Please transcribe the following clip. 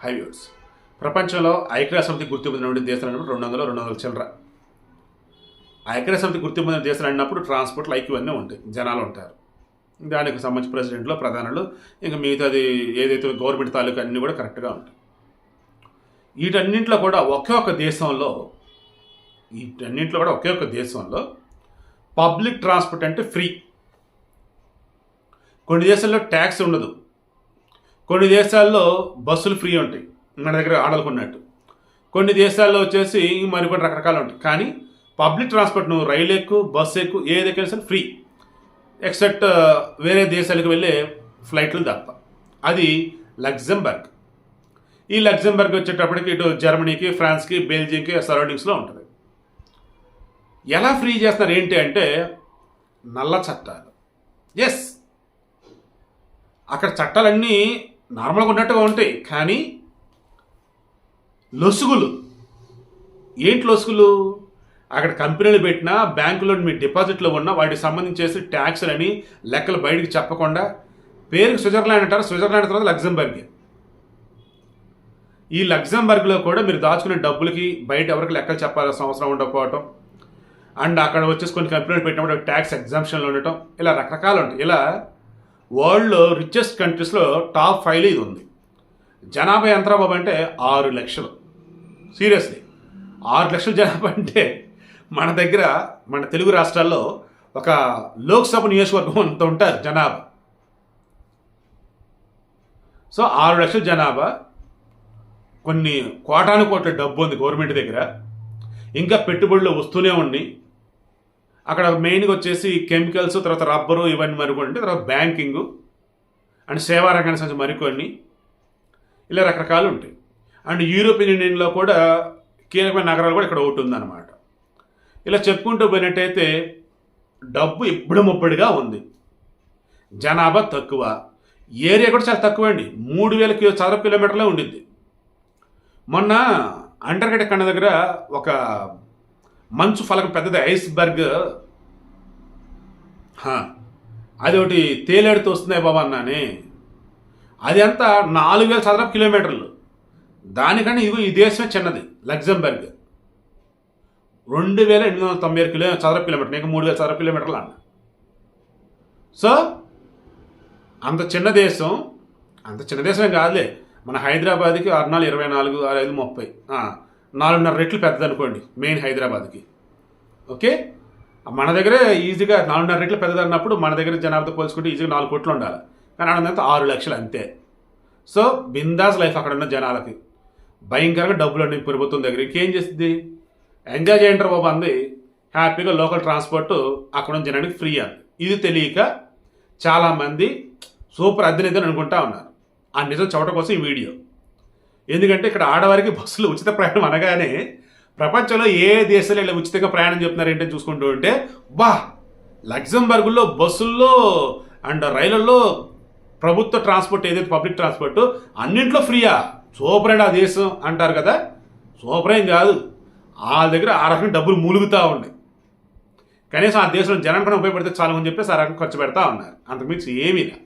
Highways. ప్రపంచంలో ఐక్యరాజ్యసమితి గుర్తింపు పొందిన దేశాలు అన్నప్పుడు 200 చిల్లర. ఐక్యరాజ్యసమితి గుర్తింపు పొందిన దేశాలు అన్నప్పుడు ట్రాన్స్పోర్ట్ లైక్ ఇవన్నీ ఉంటాయి, జనాలు ఉంటారు. దానికి సంబంధించి ప్రెసిడెంట్లు, ప్రధానులు, ఇంకా మిగతాది ఏదైతే గవర్నమెంట్ తాలూకు అన్నీ కూడా కరెక్ట్గా ఉంటాయి. వీటన్నింటిలో కూడా ఒకే ఒక దేశంలో పబ్లిక్ ట్రాన్స్పోర్ట్ అంటే ఫ్రీ. కొన్ని దేశాల్లో ట్యాక్స్ ఉండదు, కొన్ని దేశాల్లో బస్సులు ఫ్రీ ఉంటాయి మన దగ్గర ఆడలుకున్నట్టు, కొన్ని దేశాల్లో వచ్చేసి మరికొన్ని రకరకాలు ఉంటాయి. కానీ పబ్లిక్ ట్రాన్స్పోర్ట్ నువ్వు రైలు ఎక్కు, బస్సు ఎక్కు, ఏదైనా సరే ఫ్రీ, ఎక్సెప్ట్ వేరే దేశాలకు వెళ్ళే ఫ్లైట్లు తప్ప. అది లగ్జంబర్గ్. ఈ లగ్జంబర్గ్ వచ్చేటప్పటికి ఇటు జర్మనీకి, ఫ్రాన్స్కి, బెల్జియంకి సరౌండింగ్స్లో ఉంటుంది. ఎలా ఫ్రీ చేస్తారు ఏంటి అంటే నల్ల చట్టాలు. ఎస్, అక్కడ చట్టాలన్నీ నార్మల్గా ఉన్నట్టుగా ఉంటాయి, కానీ లొసుగులు ఏంటి? లొసుగులు అక్కడ కంపెనీలు పెట్టినా, బ్యాంకులో మీ డిపాజిట్లో ఉన్న వాటికి సంబంధించేసి ట్యాక్స్లని లెక్కలు బయటికి చెప్పకుండా, పేరుకి స్విట్జర్లాండ్ అంటారు, స్విట్జర్లాండ్ తర్వాత లగ్జంబర్గ్. ఈ లగ్జంబర్గ్లో కూడా మీరు దాచుకునే డబ్బులకి బయట ఎవరికి లెక్కలు చెప్పాల్సిన అవసరం ఉండకపోవటం, అండ్ అక్కడ వచ్చేసి కొన్ని కంపెనీలు పెట్టినప్పుడు ట్యాక్స్ ఎగ్జామ్షన్లు ఉండటం, ఇలా రకరకాలు ఉంటాయి. ఇలా వరల్డ్లో రిచెస్ట్ కంట్రీస్లో టాప్ 5 ఇది ఉంది. జనాభా ఎంత బాబు అంటే 6 లక్షలు. సీరియస్లీ 6 లక్షల జనాభా అంటే మన దగ్గర, మన తెలుగు రాష్ట్రాల్లో ఒక లోక్సభ నియోజకవర్గం అంత ఉంటారు జనాభా. సో 6 లక్షల జనాభా, కొన్ని కోటాను కోట్ల డబ్బు ఉంది గవర్నమెంట్ దగ్గర, ఇంకా పెట్టుబడులు వస్తూనే ఉన్నాయి. అక్కడ మెయిన్గా వచ్చేసి కెమికల్స్, తర్వాత రబ్బరు, ఇవన్నీ మరికొన్ని, తర్వాత బ్యాంకింగు అండ్ సేవా రంగానికి సంబంధించి మరికొన్ని, ఇలా రకరకాలు ఉంటాయి. అండ్ యూరోపియన్ యూనియన్లో కూడా కీలకమైన నగరాలు కూడా ఇక్కడ ఒకటి ఉందన్నమాట. ఇలా చెప్పుకుంటూ పోయినట్టయితే డబ్బు ఇప్పుడు ముప్పడిగా ఉంది, జనాభా తక్కువ, ఏరియా కూడా చాలా తక్కువ అండి. 3000 చదరపు కిలోమీటర్లే ఉండిద్ది. మొన్న అండర్గడ్డ కండ దగ్గర ఒక మంచు ఫలకం పెద్దది, ఐస్బర్గ్, అది ఒకటి తేలేడుతూ వస్తున్నాయి బాబా అన్నానే, అది అంతా 4000 చదరపు కిలోమీటర్లు. దానికన్నా ఇదిగో ఈ దేశమే చిన్నది, లగ్జంబర్గ్ 2897 చదరపు కిలోమీటర్లు, ఇంకా 3000 చదరపు కిలోమీటర్లు అన్న. సో అంత చిన్న దేశమే కాదులే, మన హైదరాబాద్కి 6×4 = 24, 6×5 = 30, 4.5 రెట్లు పెద్దది అనుకోండి మెయిన్ హైదరాబాద్కి. ఓకే, మన దగ్గర ఈజీగా 4.5 రెట్లు పెద్దది అన్నప్పుడు మన దగ్గర జనాభాతో పోల్చుకుంటే ఈజీగా 4 కోట్లు ఉండాలి, కానీ అన్నదంతా 6 లక్షలు అంతే. సో బిందాస్ లైఫ్ అక్కడ ఉన్న జనాలకి. భయంకరంగా డబ్బులు అన్నీ ప్రభుత్వం దగ్గర. ఇంకేం చేస్తుంది? ఎంజాయ్ చేయంటారు బాబు అంది, హ్యాపీగా లోకల్ ట్రాన్స్పోర్ట్ అక్కడ ఉన్న జనానికి ఫ్రీ అంది. ఇది తెలియక చాలామంది సూపర్ అద్దెనిద్దని అనుకుంటా ఉన్నారు. ఆ నిజం చెప్పడం కోసం ఈ వీడియో. ఎందుకంటే ఇక్కడ ఆడవారికి బస్సులు ఉచిత ప్రయాణం అనగానే ప్రపంచంలో ఏ దేశాలు ఇలా ఉచితంగా ప్రయాణం చెప్తున్నారు ఏంటని చూసుకుంటూ ఉంటే, లగ్జంబర్గ్లో బస్సుల్లో అండ్ రైళ్లలో ప్రభుత్వ ట్రాన్స్పోర్ట్ ఏదైతే పబ్లిక్ ట్రాన్స్పోర్ట్ అన్నింట్లో ఫ్రీయా, సూపర్ అండి ఆ దేశం అంటారు కదా. సూపర్ ఏం కాదు, వాళ్ళ దగ్గర ఆ రకంగా డబ్బులు మూలుగుతూ ఉన్నాయి. కనీసం ఆ దేశంలో జనానికి ఉపయోగపడితే చాలు అని చెప్పేసి ఆ రకంగా ఖర్చు పెడతా ఉన్నారు, అంతకుమించి ఏమీ లేదు.